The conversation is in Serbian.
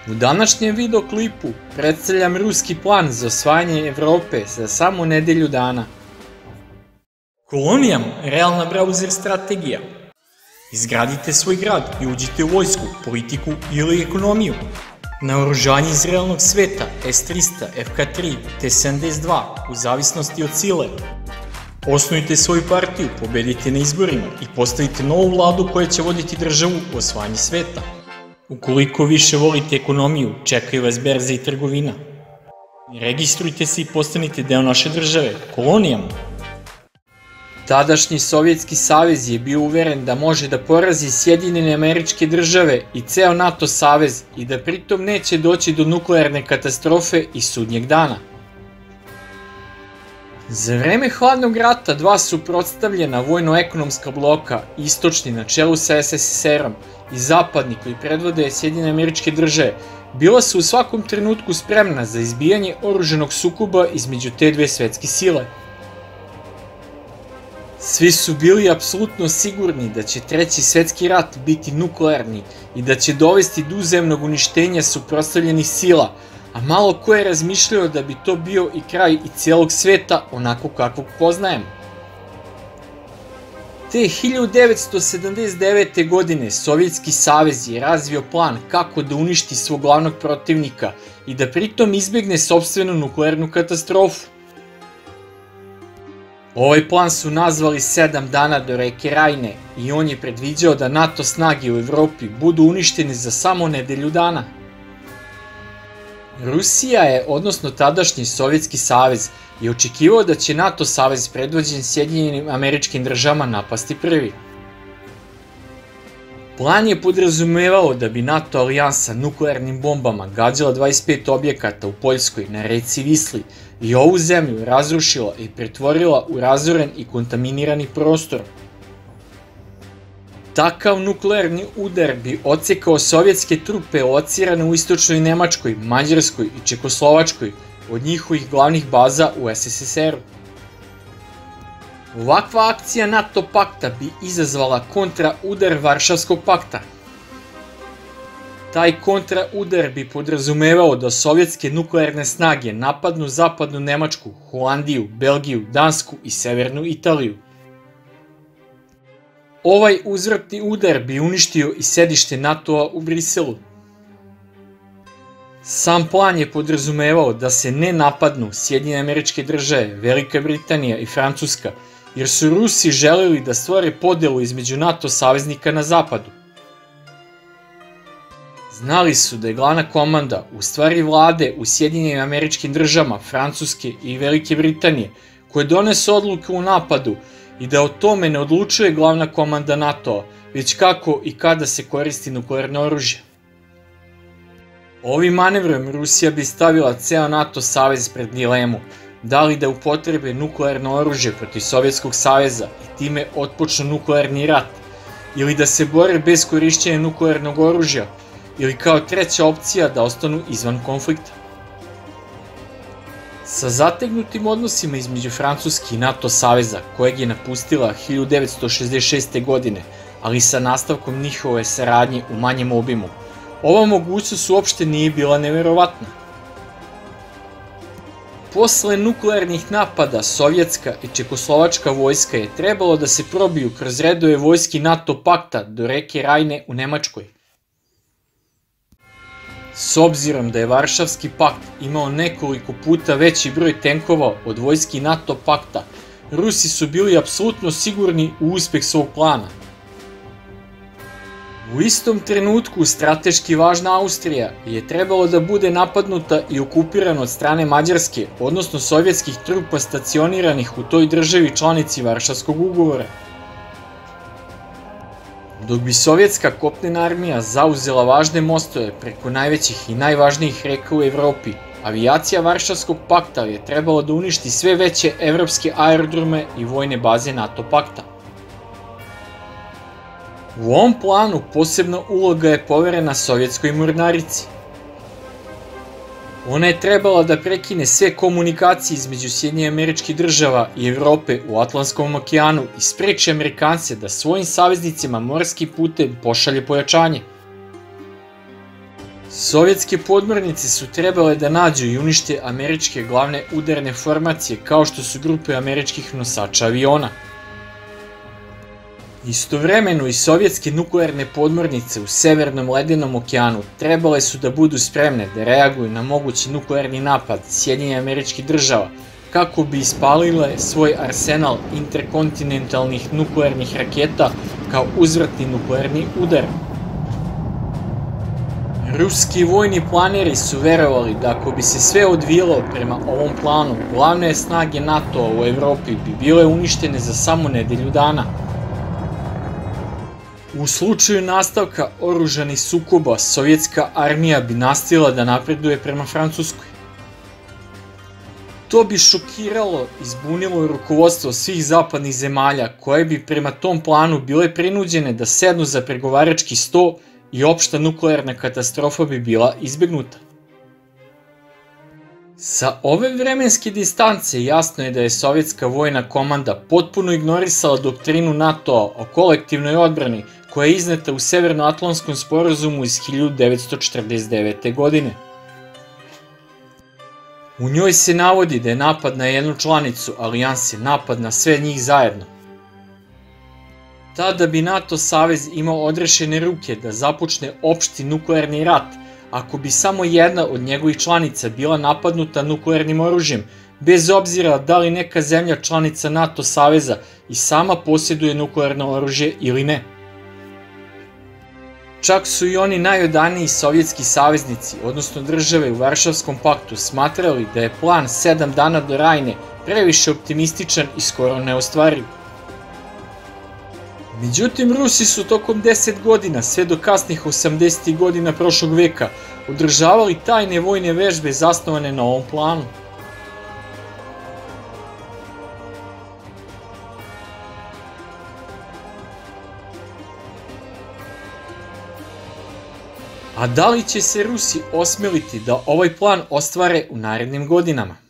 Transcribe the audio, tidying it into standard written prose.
U današnjem videoklipu predstavljam ruski plan za osvajanje Evrope za samo nedelju dana. Kolonijam realna brauzer strategija. Izgradite svoj grad i uđite u vojsku, politiku ili ekonomiju. Naoružanje iz realnog sveta S-300, FK-3, T-72 u zavisnosti od sile. Osnujte svoju partiju, pobedite na izborima i postavite novu vladu koja će voditi državu u osvajanje sveta. Ukoliko više volite ekonomiju, čekaju vas berza i trgovina. Registrujte se i postanite deo naše države, kolonijama. Tadašnji Sovjetski savez je bio uveren da može da porazi Sjedinjene Američke Države i ceo NATO savez i da pritom neće doći do nuklearne katastrofe i sudnjeg dana. Za vreme hladnog rata dva suprotstavljena vojno-ekonomska bloka, istočni na čelu sa SSSR-om i zapadni koji predvode Sjedinjene Američke Države, bila su u svakom trenutku spremna za izbijanje oružanog sukoba između te dve svetske sile. Svi su bili apsolutno sigurni da će Treći svetski rat biti nuklearni i da će dovesti do uzajamnog uništenja suprotstavljenih sila, a malo ko je razmišljao da bi to bio i kraj i cijelog sveta onako kakvog poznajemo. Te 1979. godine Sovjetski savez je razvio plan kako da uništi svog glavnog protivnika i da pritom izbjegne sopstvenu nuklearnu katastrofu. Ovaj plan su nazvali 7 dana do reke Rajne i on je predviđao da NATO snage u Evropi budu uništene za samo nedelju dana. Rusija je, odnosno tadašnji Sovjetski savez, je očekivao da će NATO savez predvođen Sjedinjenim Američkim Državama napasti prvi. Plan je podrazumevao da bi NATO alijansa nuklearnim bombama gađala 25 objekata u Poljskoj na reci Visli i ovu zemlju razrušila i pretvorila u razoren i kontaminirani prostor. Takav nuklearni udar bi odsekao sovjetske trupe locirane u istočnoj Nemačkoj, Mađarskoj i Čekoslovačkoj od njihovih glavnih baza u SSSR-u. Ovakva akcija NATO pakta bi izazvala kontraudar Varšavskog pakta. Taj kontraudar bi podrazumevao da sovjetske nuklearne snage napadnu zapadnu Nemačku, Holandiju, Belgiju, Dansku i severnu Italiju. Ovaj uzvratni udar bi uništio i sedište NATO-a u Briselu. Sam plan je podrazumevao da se ne napadnu Sjedinjene Američke Države, Velika Britanija i Francuska, jer su Rusi želeli da stvore podelu između NATO saveznika na zapadu. Znali su da je glavna komanda, u stvari vlade u Sjedinjenim Američkim Državama, Francuske i Velike Britanije, koje donesu odluke u napadu i da o tome ne odlučuje glavna komanda NATO-a, već kako i kada se koristi nuklearno oružje. Ovim manevrom Rusija bi stavila ceo NATO savez pred dilemu, da li da upotrebe nuklearno oružje protiv Sovjetskog saveza i time otpočnu nuklearni rat, ili da se bore bez korišćenja nuklearnog oružja, ili kao treća opcija da ostanu izvan konflikta. Sa zategnutim odnosima između Francuske i NATO saveza, kojeg je napustila 1966. godine, ali sa nastavkom njihove saradnje u manjem obimu, ova mogućnost uopšte nije bila neverovatna. Posle nuklearnih napada sovjetska i čekoslovačka vojska je trebalo da se probiju kroz redove vojski NATO pakta do reke Rajne u Nemačkoj. S obzirom da je Varšavski pakt imao nekoliko puta veći broj tenkova od vojski NATO pakta, Rusi su bili apsolutno sigurni u uspeh svog plana. U istom trenutku strateški važna Austrija je trebalo da bude napadnuta i okupirana od strane Mađarske, odnosno sovjetskih trupa stacioniranih u toj državi članici Varšavskog ugovora. Dok bi sovjetska kopnena armija zauzela važne mostove preko najvećih i najvažnijih reka u Evropi, avijacija Varšavskog pakta je trebala da uništi sve veće evropske aerodrome i vojne baze NATO pakta. U ovom planu posebna uloga je poverena sovjetskoj mornarici. Ona je trebala da prekine sve komunikacije između Sjedinjenih Američkih Država i Evrope u Atlantskom okeanu i spreči Amerikance da svojim saveznicima morskim putem pošalje pojačanje. Sovjetske podmornice su trebale da nađu i unište američke glavne udarne formacije kao što su grupe američkih nosača aviona. Istovremeno i sovjetske nuklearne podmornice u Severnom ledenom okeanu trebale su da budu spremne da reaguju na mogući nuklearni napad Sjedinjenih Američkih Država kako bi ispalile svoj arsenal interkontinentalnih nuklearnih raketa kao uzvratni nuklearni udar. Ruski vojni planeri su verovali da ako bi se sve odvijalo prema ovom planu, glavne snage NATO-a u Evropi bi bile uništene za samo nedelju dana. U slučaju nastavka oružanih sukoba, sovjetska armija bi nastavila da napreduje prema Francuskoj. To bi šokiralo i zbunilo rukovodstvo svih zapadnih zemalja koje bi prema tom planu bile prinuđene da sednu za pregovarački sto i opšta nuklearna katastrofa bi bila izbegnuta. Sa ove vremenske distance jasno je da je sovjetska vojna komanda potpuno ignorisala doktrinu NATO-a o kolektivnoj odbrani koja je izneta u Severnoatlantskom sporazumu iz 1949. godine. U njoj se navodi da je napad na jednu članicu alijanse napad na sve njih zajedno. Tada bi NATO savez imao odrešene ruke da započne opšti nuklearni rat ako bi samo jedna od njegovih članica bila napadnuta nuklearnim oružjem, bez obzira da li neka zemlja članica NATO saveza i sama posjeduje nuklearno oružje ili ne. Čak su i oni najodaniji sovjetski saveznici, odnosno države u Varšavskom paktu, smatrali da je plan 7 dana do Rajne previše optimističan i skoro neostvariv. Međutim, Rusi su tokom 10 godina, sve do kasnih 80. godina prošlog veka, održavali tajne vojne vežbe zasnovane na ovom planu. A da li će se Rusi osmeliti da ovaj plan ostvare u narednim godinama?